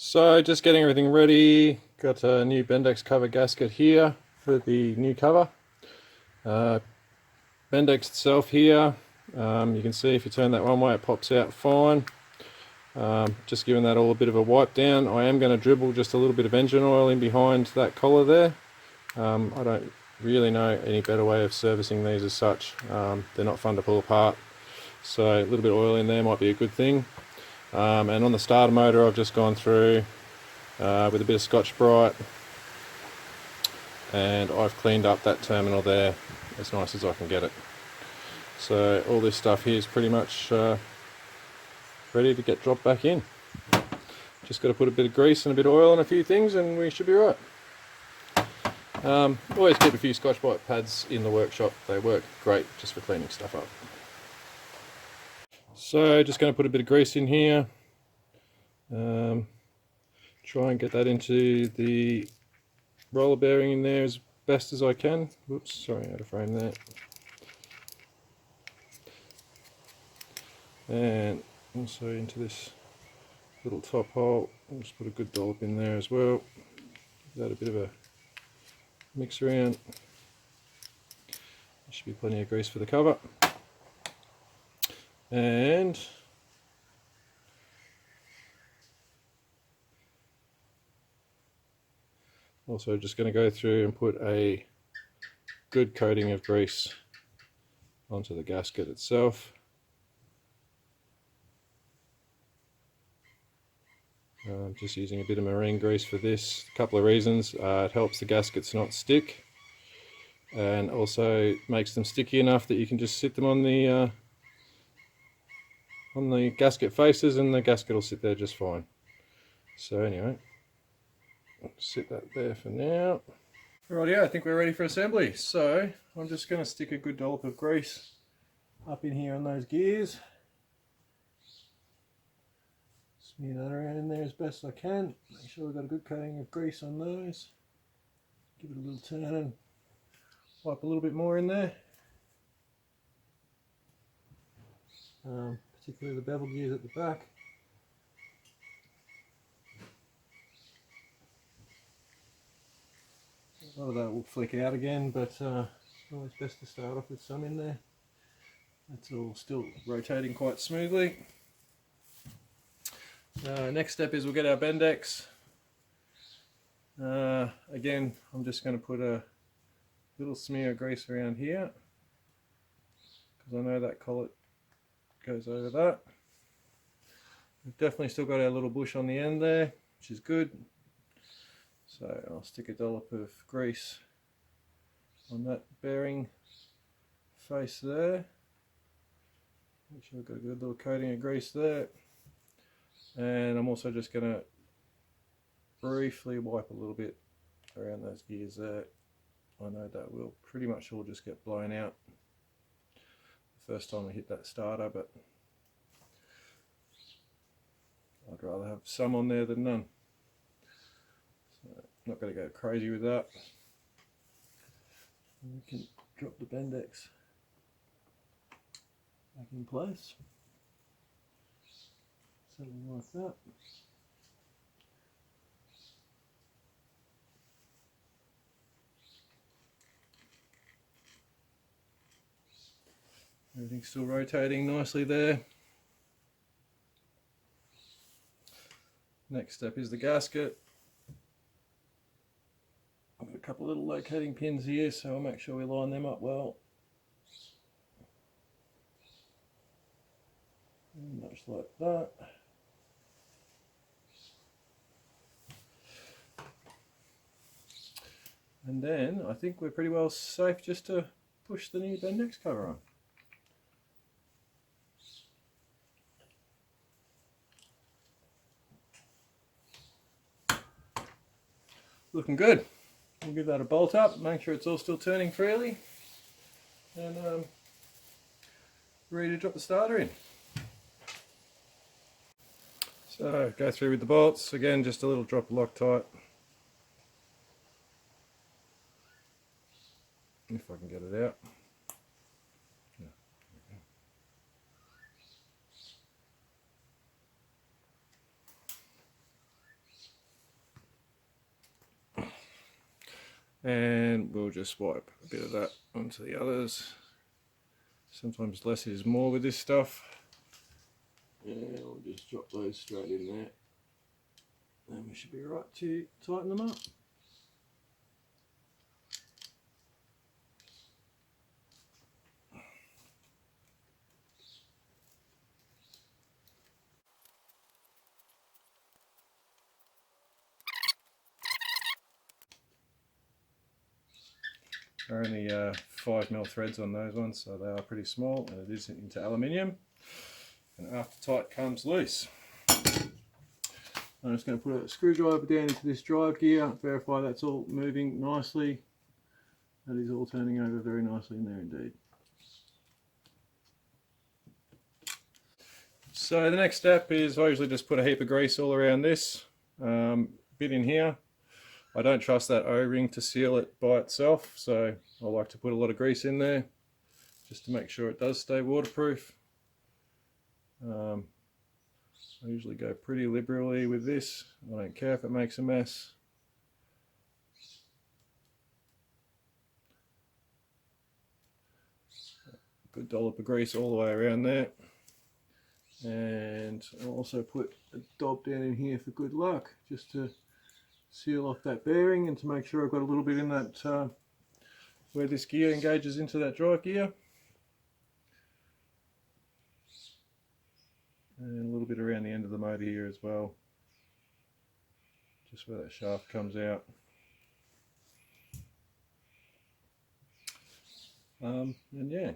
So just getting everything ready. Got a new bendix cover gasket here for the new cover. Bendix itself here, you can see if you turn that one way it pops out fine. Just giving that all a bit of a wipe down. I am going to dribble just a little bit of engine oil in behind that collar there. I don't really know any better way of servicing these as such. They're not fun to pull apart, so a little bit of oil in there might be a good thing. And on the starter motor I've just gone through with a bit of Scotch-Brite, and I've cleaned up that terminal there as nice as I can get it. So all this stuff here is pretty much ready to get dropped back in. Just got to put a bit of grease and a bit of oil on a few things and we should be right. Always keep a few Scotch-Brite pads in the workshop. They work great just for cleaning stuff up. So just going to put a bit of grease in here. Try and get that into the roller bearing in there as best as I can. Whoops, sorry, out of frame there. And also into this little top hole. I'll just put a good dollop in there as well. Give that a bit of a mix around. There should be plenty of grease for the cover. And also just going to go through and put a good coating of grease onto the gasket itself. Just using a bit of marine grease for this. A couple of reasons. It helps the gaskets not stick, and also makes them sticky enough that you can just sit them on the gasket faces and the gasket will sit there just fine. So anyway, I'll sit that there for now. Rightio, I think we're ready for assembly. So I'm just going to stick a good dollop of grease up in here on those gears. Smear that around in there as best I can. Make sure we've got a good coating of grease on those. Give it a little turn and wipe a little bit more in there. Particularly the bevel gears at the back. A lot of that will flick out again, but always best to start off with some in there. That's all still rotating quite smoothly. Next step is we'll get our bendix. Again, I'm just going to put a little smear of grease around here because I know that collet goes over that. We've definitely still got our little bush on the end there, which is good. So I'll stick a dollop of grease on that bearing face there. Make sure I've got a good little coating of grease there. And I'm also just going to briefly wipe a little bit around those gears there. I know that will pretty much all just get blown out the first time we hit that starter, but I'd rather have some on there than none. So I'm not going to go crazy with that. And we can drop the bendix back in place. Something like that. Everything's still rotating nicely there. Next step is the gasket. I've got a couple of little locating pins here, so I'll make sure we line them up well. Much like that. And then I think we're pretty well safe just to push the new bendix cover on. Looking good. We'll give that a bolt up, make sure it's all still turning freely, and ready to drop the starter in. So go through with the bolts, again just a little drop of Loctite. If I can get it out. Yeah. and we'll just swipe a bit of that onto the others. Sometimes less is more with this stuff. And we'll just drop those straight in there. And we should be right to tighten them up. They're only 5mm threads on those ones, so they are pretty small, and it is into aluminium. And after tight comes loose. I'm just going to put a screwdriver down into this drive gear, verify that's all moving nicely. That is all turning over very nicely in there indeed. So the next step is I usually just put a heap of grease all around this bit in here. I don't trust that O-ring to seal it by itself, so I like to put a lot of grease in there just to make sure it does stay waterproof. I usually go pretty liberally with this. I don't care if it makes a mess. Good dollop of grease all the way around there. And I'll also put a dob down in here for good luck, just to seal off that bearing and to make sure I've got a little bit in that where this gear engages into that drive gear. And a little bit around the end of the motor here as well, just where that shaft comes out. And yeah,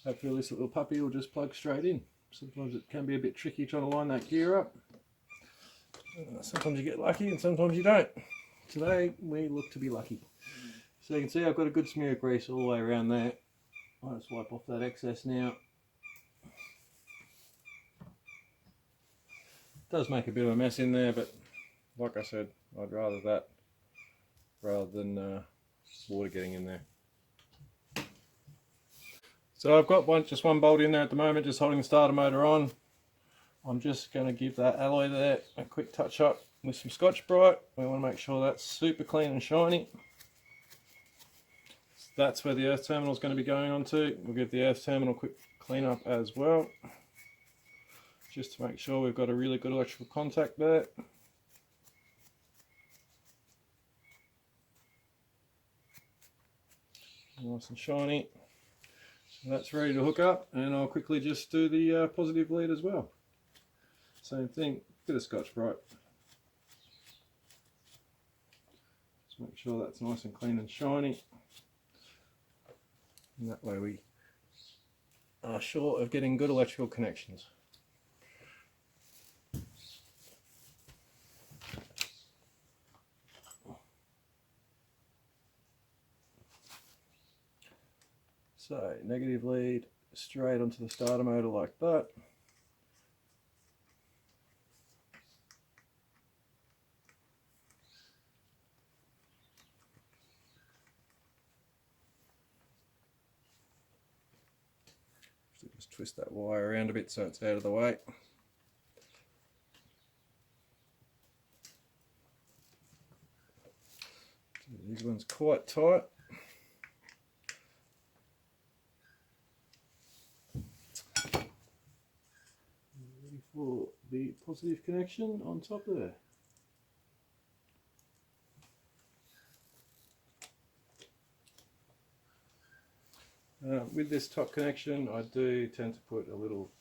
hopefully this little puppy will just plug straight in. Sometimes it can be a bit tricky trying to line that gear up. Sometimes you get lucky and sometimes you don't. Today we look to be lucky. So you can see I've got a good smear of grease all the way around there. I'll just wipe off that excess now. It does make a bit of a mess in there, but like I said, I'd rather that rather than water getting in there. So I've got just one bolt in there at the moment, just holding the starter motor on. I'm just going to give that alloy there a quick touch up with some Scotch-Brite. We want to make sure that's super clean and shiny. That's where the earth terminal is going to be going on to. We'll give the earth terminal a quick clean up as well, just to make sure we've got a really good electrical contact there. Nice and shiny. So that's ready to hook up, and I'll quickly just do the positive lead as well. Same thing, bit of Scotch-Brite. Just make sure that's nice and clean and shiny. And that way we are sure of getting good electrical connections. So negative lead straight onto the starter motor like that. Just twist that wire around a bit so it's out of the way. These ones quite tight. Ready for the positive connection on top there. With this top connection, I do tend to put a little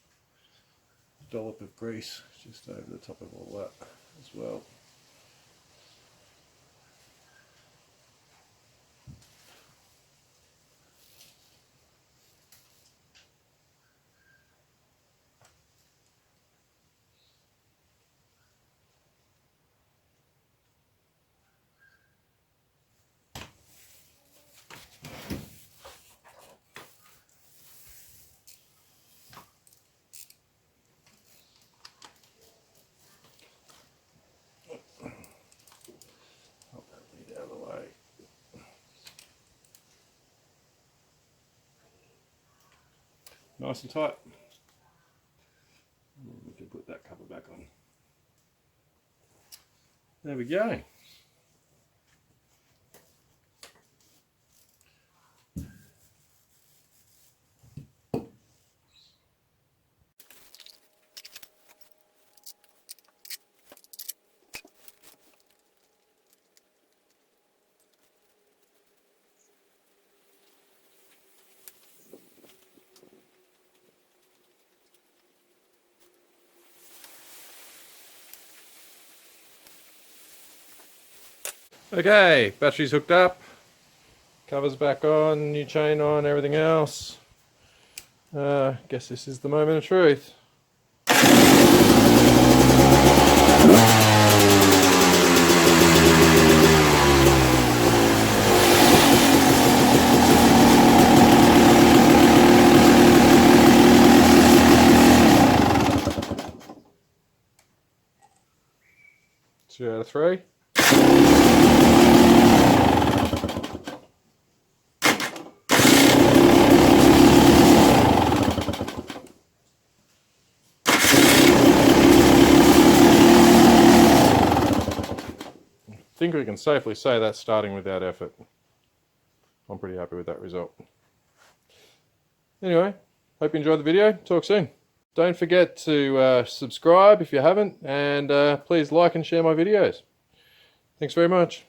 dollop of grease just over the top of all that as well. Nice and tight. And we can put that cover back on. There we go. Okay, battery's hooked up, covers back on, new chain on, everything else. Guess this is the moment of truth. Two out of three. I think we can safely say that's starting without effort. I'm pretty happy with that result. Anyway, hope you enjoyed the video. Talk soon. Don't forget to subscribe if you haven't, and please like and share my videos. Thanks very much.